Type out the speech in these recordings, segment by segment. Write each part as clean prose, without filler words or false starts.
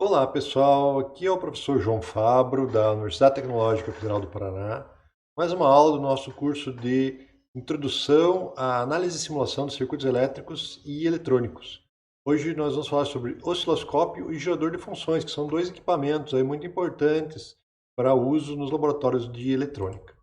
Olá pessoal, aqui é o professor João Fabro da Universidade Tecnológica Federal do Paraná. Mais uma aula do nosso curso de Introdução à Análise e Simulação de Circuitos Elétricos e Eletrônicos. Hoje nós vamos falar sobre osciloscópio e gerador de funções, que são dois equipamentos aí muito importantes para uso nos laboratórios de eletrônica.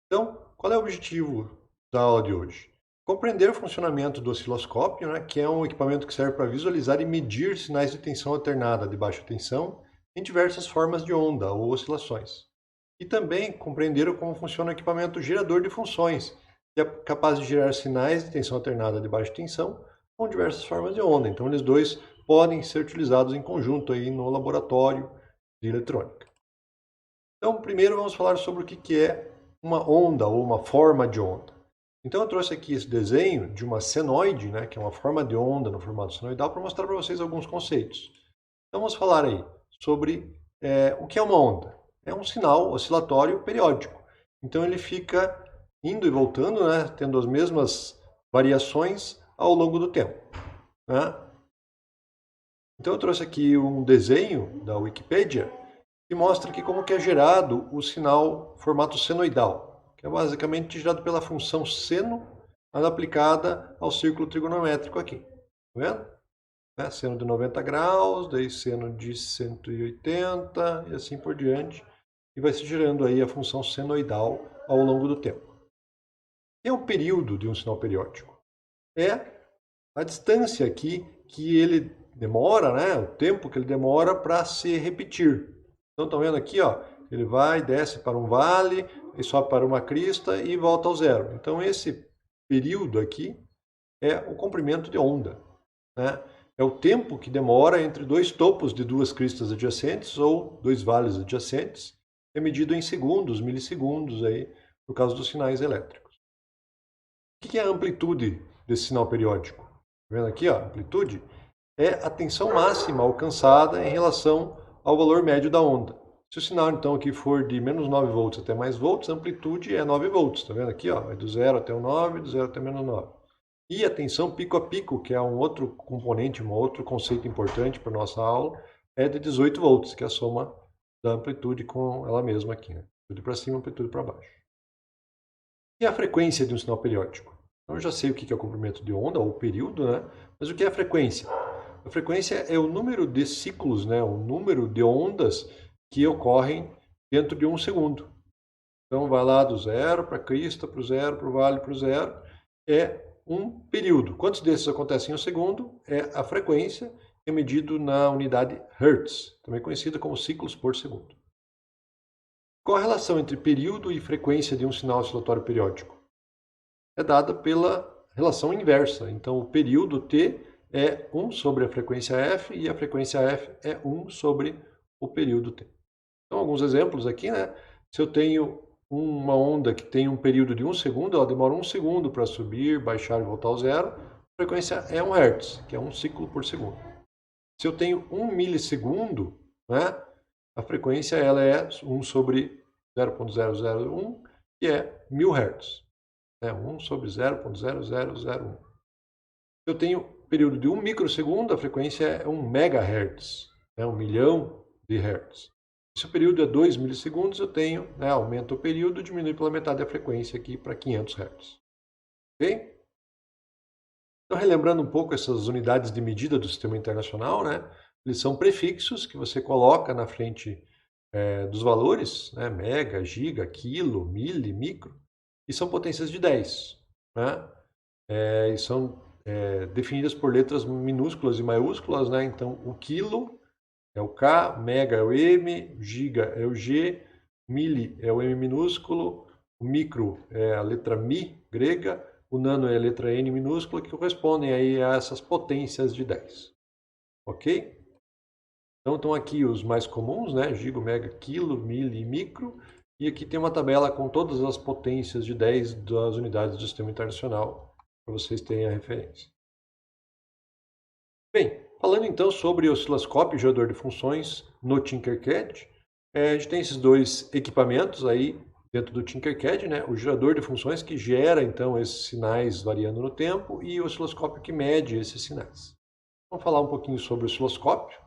Então, qual é o objetivo da aula de hoje? Compreender o funcionamento do osciloscópio, né, que é um equipamento que serve para visualizar e medir sinais de tensão alternada de baixa tensão em diversas formas de onda ou oscilações. E também compreender como funciona o equipamento gerador de funções, que é capaz de gerar sinais de tensão alternada de baixa tensão com diversas formas de onda. Então, eles dois podem ser utilizados em conjunto aí no laboratório de eletrônica. Então, primeiro vamos falar sobre o que é uma onda ou uma forma de onda. Então, eu trouxe aqui esse desenho de uma senoide, né, que é uma forma de onda no formato senoidal, para mostrar para vocês alguns conceitos. Então, vamos falar aí sobre o que é uma onda. É um sinal oscilatório periódico. Então, ele fica indo e voltando, né, tendo as mesmas variações ao longo do tempo, né? Então, eu trouxe aqui um desenho da Wikipedia que mostra aqui como que é gerado o sinal formato senoidal, que é basicamente gerado pela função seno aplicada ao círculo trigonométrico aqui. Tá vendo? Seno de 90 graus, daí seno de 180 e assim por diante. E vai se gerando aí a função senoidal ao longo do tempo. O que é o período de um sinal periódico? É a distância aqui que ele demora, né? O tempo que ele demora para se repetir. Então, estão vendo aqui, ó, ele vai, desce para um vale, e sobe para uma crista e volta ao zero. Então, esse período aqui é o comprimento de onda, né? É o tempo que demora entre dois topos de duas cristas adjacentes ou dois vales adjacentes, é medido em segundos, milissegundos aí, por causa dos sinais elétricos. O que é a amplitude desse sinal periódico? Tá vendo aqui, ó, a amplitude é a tensão máxima alcançada em relação ao valor médio da onda. Se o sinal, então, aqui for de menos 9 volts até mais volts, a amplitude é 9 volts. Está vendo aqui? Ó, vai do 0 até o 9, do 0 até menos 9. E a tensão pico a pico, que é um outro componente, um outro conceito importante para a nossa aula, é de 18 volts, que é a soma da amplitude com ela mesma aqui. Né? Amplitude para cima, amplitude para baixo. E a frequência de um sinal periódico? Então, eu já sei o que é o comprimento de onda, ou o período, né? Mas o que é a frequência? A frequência é o número de ciclos, né? O número de ondas que ocorrem dentro de um segundo. Então, vai lá do zero para a crista, para o zero, para o vale, para o zero. É um período. Quantos desses acontecem em um segundo? É a frequência, que é medido na unidade Hertz, também conhecida como ciclos por segundo. Qual a relação entre período e frequência de um sinal oscilatório periódico? É dada pela relação inversa. Então, o período t é 1 sobre a frequência f e a frequência f é 1 sobre o período t. Então, alguns exemplos aqui, né? Se eu tenho uma onda que tem um período de 1 segundo, ela demora 1 segundo para subir, baixar e voltar ao zero, a frequência é 1 Hz, que é um ciclo por segundo. Se eu tenho 1 milissegundo, né? A frequência ela é 1 sobre 0.001, que é 1000 Hz. 1 sobre 0.0001. Eu tenho período de 1 microsegundo, a frequência é 1 MHz, 1 milhão de Hz. Se o período é 2 milissegundos, eu tenho, aumenta o período, diminui pela metade a frequência aqui para 500 Hz. Ok? Então, relembrando um pouco essas unidades de medida do sistema internacional, né? Eles são prefixos que você coloca na frente dos valores, né? Mega, giga, quilo, mili, micro, e são potências de 10, né? E são definidas por letras minúsculas e maiúsculas, né? Então, o quilo é o K, mega é o M, giga é o G, mili é o M minúsculo, o micro é a letra Mi grega, o nano é a letra N minúscula, que correspondem aí a essas potências de 10. Ok? Então, estão aqui os mais comuns, né? Giga, mega, quilo, mili e micro. E aqui tem uma tabela com todas as potências de 10 das unidades do sistema internacional, para vocês terem a referência. Bem, falando então sobre osciloscópio e gerador de funções no Tinkercad, a gente tem esses dois equipamentos aí dentro do Tinkercad, né? O gerador de funções que gera então esses sinais variando no tempo e o osciloscópio que mede esses sinais. Vamos falar um pouquinho sobre o osciloscópio.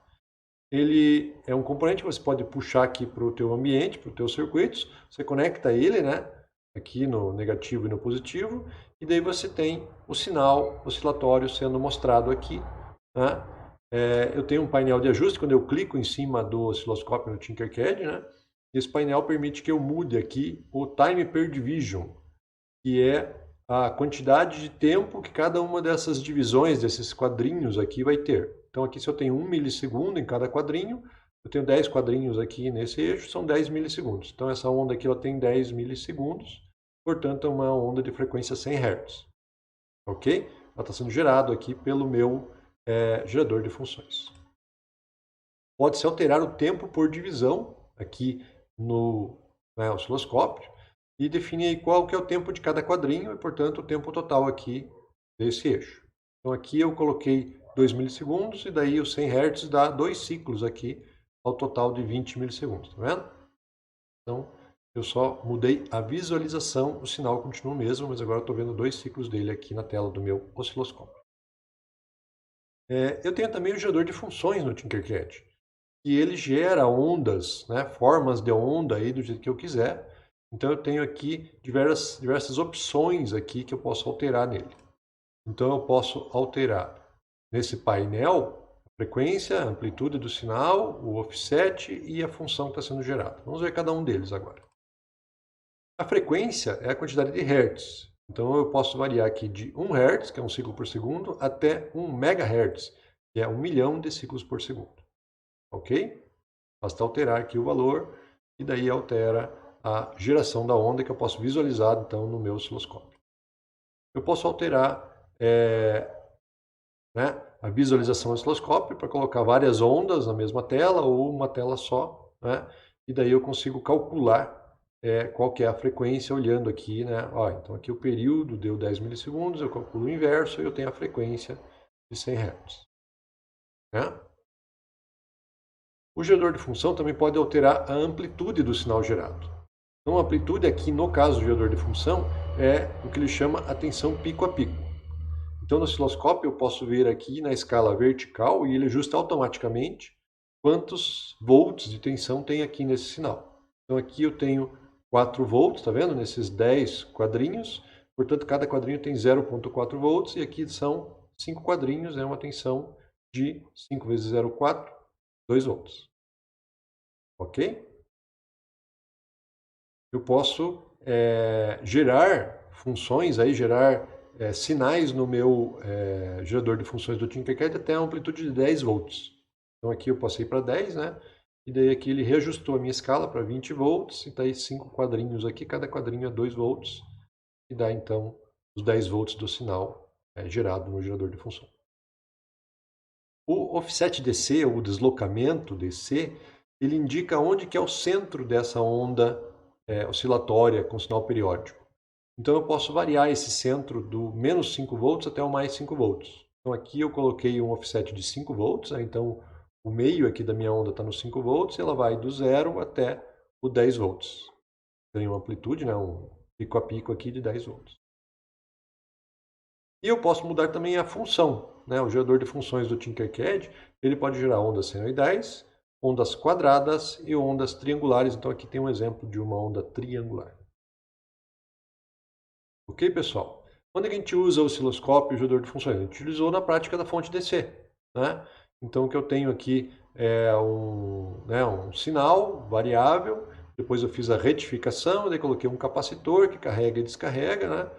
ele é um componente que você pode puxar aqui para o teu ambiente, para os teus circuitos. Você conecta ele, né? Aqui no negativo e no positivo. E daí você tem o sinal oscilatório sendo mostrado aqui, né? Eu tenho um painel de ajuste quando eu clico em cima do osciloscópio no Tinkercad, né? Esse painel permite que eu mude aqui o Time per Division, que é a quantidade de tempo que cada uma dessas divisões, desses quadrinhos aqui vai ter. Então aqui se eu tenho 1 milissegundo em cada quadrinho, eu tenho 10 quadrinhos aqui nesse eixo, são 10 milissegundos. Então essa onda aqui ela tem 10 milissegundos, portanto é uma onda de frequência 100 Hz. Ok? Ela está sendo gerada aqui pelo meu gerador de funções. Pode-se alterar o tempo por divisão aqui no osciloscópio e definir aí qual que é o tempo de cada quadrinho e, portanto, o tempo total aqui desse eixo. Então aqui eu coloquei 2 milissegundos e daí os 100 Hz dá 2 ciclos aqui ao total de 20 milissegundos, tá vendo? Então eu só mudei a visualização, o sinal continua o mesmo, mas agora eu estou vendo 2 ciclos dele aqui na tela do meu osciloscópio. Eu tenho também o gerador de funções no Tinkercad, e ele gera ondas, né, formas de onda aí do jeito que eu quiser. Então eu tenho aqui diversas opções aqui que eu posso alterar nele. Então eu posso alterar nesse painel a frequência, a amplitude do sinal, o offset e a função que está sendo gerada. Vamos ver cada um deles agora. A frequência é a quantidade de hertz. Então eu posso variar aqui de 1 Hz, que é um ciclo por segundo, até 1 MHz, que é 1 milhão de ciclos por segundo. Ok? Basta alterar aqui o valor e daí altera a geração da onda que eu posso visualizar então no meu osciloscópio. Eu posso alterar a visualização do osciloscópio para colocar várias ondas na mesma tela ou uma tela só, né? E daí eu consigo calcular qual que é a frequência olhando aqui, né? Então aqui o período deu 10 milissegundos, eu calculo o inverso e eu tenho a frequência de 100 Hz. Né? O gerador de função também pode alterar a amplitude do sinal gerado. Então, a amplitude aqui, no caso do gerador de função, é o que ele chama a tensão pico a pico. Então, no osciloscópio, eu posso ver aqui na escala vertical e ele ajusta automaticamente quantos volts de tensão tem aqui nesse sinal. Então, aqui eu tenho 4 volts, tá vendo? Nesses 10 quadrinhos. Portanto, cada quadrinho tem 0,4 volts e aqui são 5 quadrinhos, é uma tensão de 5 vezes 0,4, 2 volts. Ok? Eu posso gerar funções, aí, gerar sinais no meu gerador de funções do Tinkercad até a amplitude de 10 volts. Então aqui eu passei para 10, né? E daí aqui ele reajustou a minha escala para 20 volts, e daí 5 quadrinhos aqui, cada quadrinho é 2 volts, e dá então os 10 volts do sinal gerado no gerador de função. O offset DC, ou deslocamento DC, ele indica onde que é o centro dessa onda oscilatória com sinal periódico. Então eu posso variar esse centro do menos 5 volts até o mais 5 volts. Então aqui eu coloquei um offset de 5 volts, né? Então o meio aqui da minha onda está nos 5 volts e ela vai do 0 até o 10 volts. Tem uma amplitude, né? Um pico a pico aqui de 10 volts. E eu posso mudar também a função, né? O gerador de funções do Tinkercad, ele pode gerar ondas senoidais, ondas quadradas e ondas triangulares. Então aqui tem um exemplo de uma onda triangular. Ok, pessoal? Quando a gente usa o osciloscópio e o gerador de funções? A gente utilizou na prática da fonte DC. Né? Então o que eu tenho aqui é um sinal variável, depois eu fiz a retificação, daí coloquei um capacitor que carrega e descarrega, né?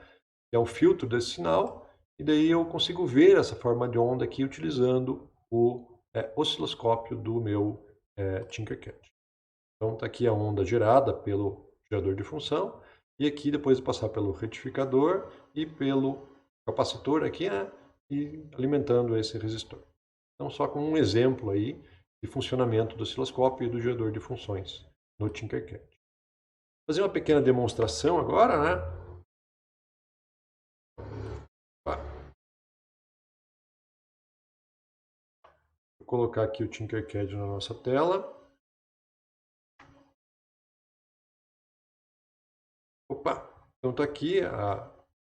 Que é o filtro desse sinal, e daí eu consigo ver essa forma de onda aqui utilizando o osciloscópio do meu Tinkercad. Então está aqui a onda gerada pelo gerador de função, e aqui depois de passar pelo retificador e pelo capacitor aqui, né, e alimentando esse resistor. Então só com um exemplo aí de funcionamento do osciloscópio e do gerador de funções no Tinkercad. Vou fazer uma pequena demonstração agora, né? Vou colocar aqui o Tinkercad na nossa tela. Opa! Então está aqui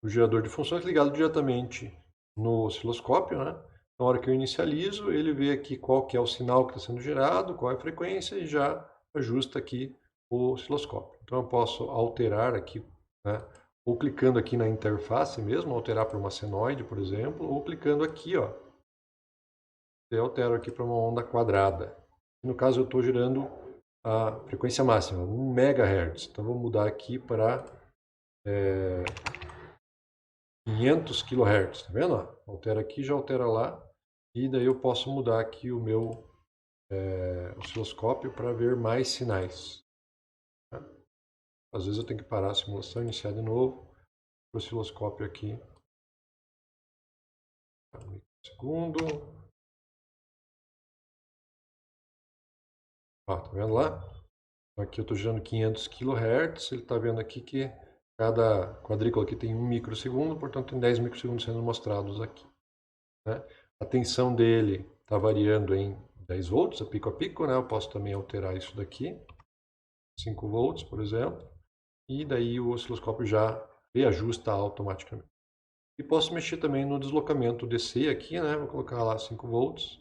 o gerador de funções ligado diretamente no osciloscópio, né? Na hora que eu inicializo, ele vê aqui qual que é o sinal que está sendo gerado, qual é a frequência e já ajusta aqui o osciloscópio. Então eu posso alterar aqui, né, ou clicando aqui na interface mesmo, alterar para uma senoide, por exemplo, ou clicando aqui, ó, eu altero aqui para uma onda quadrada. No caso eu estou gerando a frequência máxima, 1 MHz. Então vou mudar aqui para 500 kHz, tá vendo? Altera aqui, já altera lá. E daí eu posso mudar aqui o meu osciloscópio para ver mais sinais. Tá? Às vezes eu tenho que parar a simulação, iniciar de novo. O osciloscópio aqui. Um segundo. Ó, tá vendo lá? Então aqui eu estou gerando 500 kHz. Ele está vendo aqui que cada quadrícula aqui tem 1 microsegundo, portanto tem 10 microsegundos sendo mostrados aqui. Né? A tensão dele está variando em 10 volts, a pico, né? Eu posso também alterar isso daqui, 5 volts, por exemplo, e daí o osciloscópio já reajusta automaticamente. E posso mexer também no deslocamento DC aqui, né? Vou colocar lá 5 volts,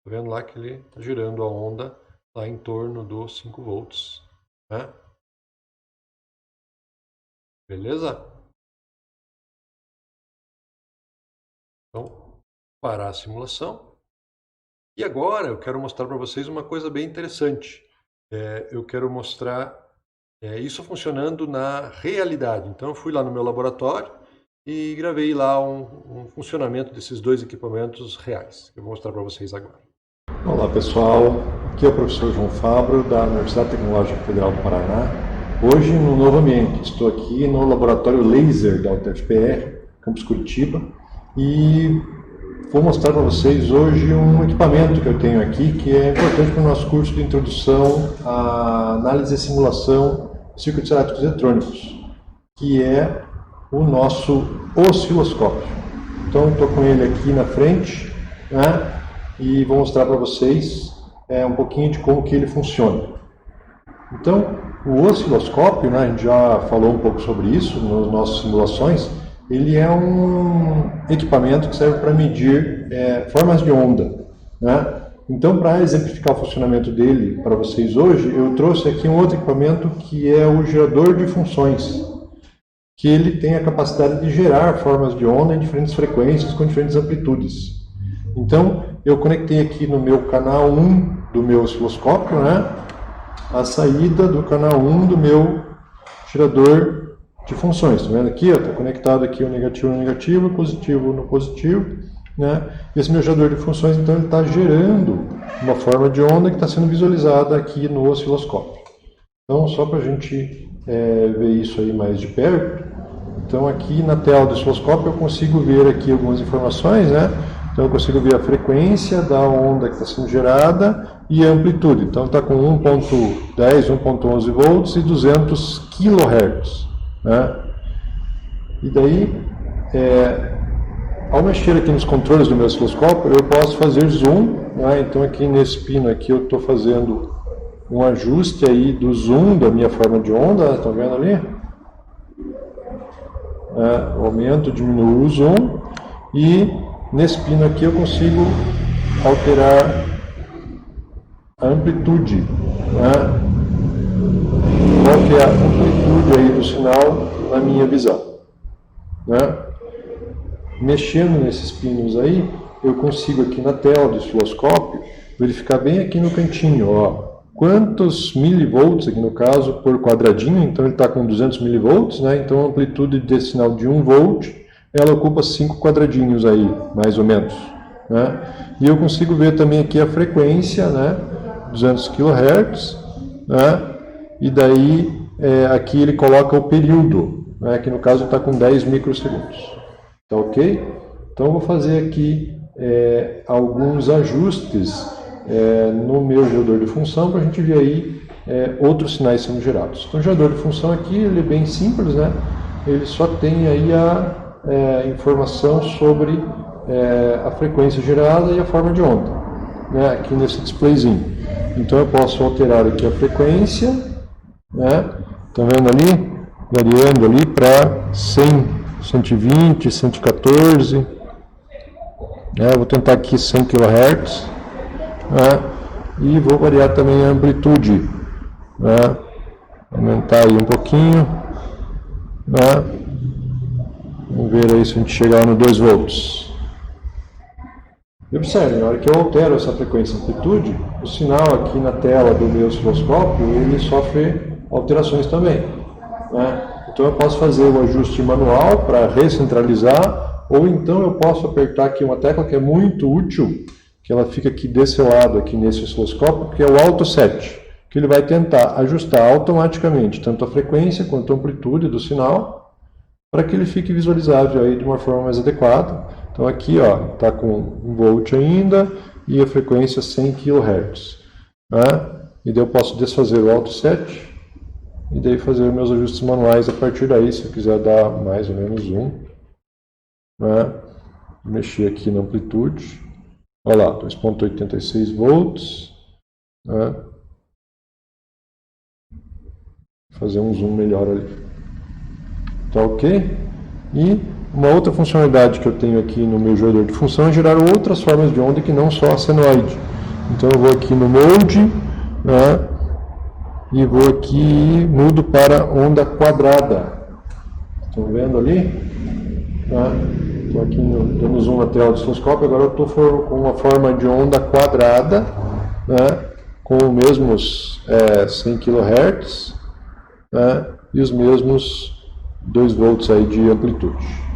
tá vendo lá que ele está girando a onda lá em torno dos 5 volts, né? Beleza? Então, parar a simulação. E agora eu quero mostrar para vocês uma coisa bem interessante. Eu quero mostrar isso funcionando na realidade. Então eu fui lá no meu laboratório e gravei lá um funcionamento desses dois equipamentos reais. Eu vou mostrar para vocês agora. Olá pessoal, aqui é o professor João Fabro da Universidade Tecnológica Federal do Paraná. Hoje no novo ambiente, estou aqui no laboratório Laser da UTFPR, Campus Curitiba, e vou mostrar para vocês hoje um equipamento que eu tenho aqui que é importante para o nosso curso de introdução à análise e simulação de circuitos elétricos e eletrônicos, que é o nosso osciloscópio. Então estou com ele aqui na frente, né, e vou mostrar para vocês um pouquinho de como que ele funciona. Então o osciloscópio, né, a gente já falou um pouco sobre isso nas nossas simulações. Ele é um equipamento que serve para medir formas de onda, né? Então, para exemplificar o funcionamento dele para vocês hoje, eu trouxe aqui um outro equipamento que é o gerador de funções, que ele tem a capacidade de gerar formas de onda em diferentes frequências com diferentes amplitudes. Então, eu conectei aqui no meu canal 1 do meu osciloscópio, né, a saída do canal 1 do meu gerador de funções. Está vendo aqui? Está conectado aqui o negativo no negativo, o positivo no positivo. Né? Esse meu gerador de funções, então, ele está gerando uma forma de onda que está sendo visualizada aqui no osciloscópio. Então, só para a gente ver isso aí mais de perto, então aqui na tela do osciloscópio eu consigo ver aqui algumas informações, né? Então eu consigo ver a frequência da onda que está sendo gerada e a amplitude. Então está com 1.10, 1.11 volts e 200 kHz. Né? E daí, ao mexer aqui nos controles do meu osciloscópio, eu posso fazer zoom, né? Então aqui nesse pino aqui eu estou fazendo um ajuste aí do zoom da minha forma de onda, estão vendo ali? Aumento, diminuo o zoom, e nesse pino aqui eu consigo alterar a amplitude, né? Qual que é a amplitude aí do sinal na minha visão, né? Mexendo nesses pinos aí, eu consigo aqui na tela do osciloscópio verificar bem aqui no cantinho, ó, quantos milivolts, aqui no caso, por quadradinho. Então ele está com 200 milivolts, né? Então a amplitude desse sinal de 1 volt, ela ocupa 5 quadradinhos aí, mais ou menos, né? E eu consigo ver também aqui a frequência, né? 200 kHz, né? E daí aqui ele coloca o período, né? Que no caso está com 10 microsegundos. Tá ok? Então eu vou fazer aqui alguns ajustes no meu gerador de função para a gente ver aí outros sinais sendo gerados. Então o gerador de função aqui ele é bem simples, né? Ele só tem aí a informação sobre a frequência gerada e a forma de onda, né? Aqui nesse displayzinho. Então eu posso alterar aqui a frequência, né? Estão vendo ali? Variando ali para 100, 120, 114, Eu vou tentar aqui 100 kHz, né? E vou variar também a amplitude, né? Aumentar aí um pouquinho, né? Vamos ver aí se a gente chegar no 2 volts. E observe, na hora que eu altero essa frequência e amplitude, o sinal aqui na tela do meu osciloscópio, ele sofre alterações também, né? Então eu posso fazer o ajuste manual para recentralizar, ou então eu posso apertar aqui uma tecla que é muito útil, que ela fica aqui desse lado, aqui nesse osciloscópio, que é o Auto Set, que ele vai tentar ajustar automaticamente tanto a frequência quanto a amplitude do sinal, para que ele fique visualizável aí de uma forma mais adequada. Então aqui está com 1 volt ainda e a frequência 100 kHz. Né? E daí eu posso desfazer o Auto Set e daí fazer meus ajustes manuais a partir daí, se eu quiser dar mais ou menos um. Né? Mexer aqui na amplitude. Olha lá, 2,86 volts. Né? Fazer um zoom melhor ali. Tá ok? E uma outra funcionalidade que eu tenho aqui no meu gerador de função é gerar outras formas de onda que não só a senoide. Então eu vou aqui no Mode, né, e vou aqui mudo para onda quadrada. Estão vendo ali? Estou aqui dando zoom na tela do osciloscópio, agora eu estou com uma forma de onda quadrada, né, com os mesmos 100 kHz, né, e os mesmos 2 volts aí de amplitude.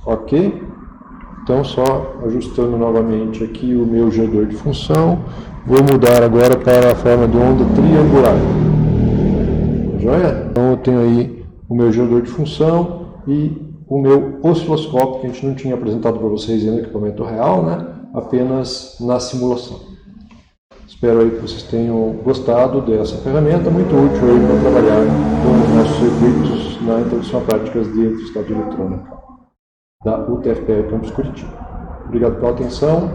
Ok? Então, só ajustando novamente aqui o meu gerador de função, vou mudar agora para a forma de onda triangular. Joia? Então, eu tenho aí o meu gerador de função e o meu osciloscópio, que a gente não tinha apresentado para vocês ainda no equipamento real, né? Apenas na simulação. Espero aí que vocês tenham gostado dessa ferramenta, muito útil aí para trabalhar com os nossos circuitos na introdução a práticas de eletricidade eletrônica da UTFPR Campus Curitiba. Obrigado pela atenção.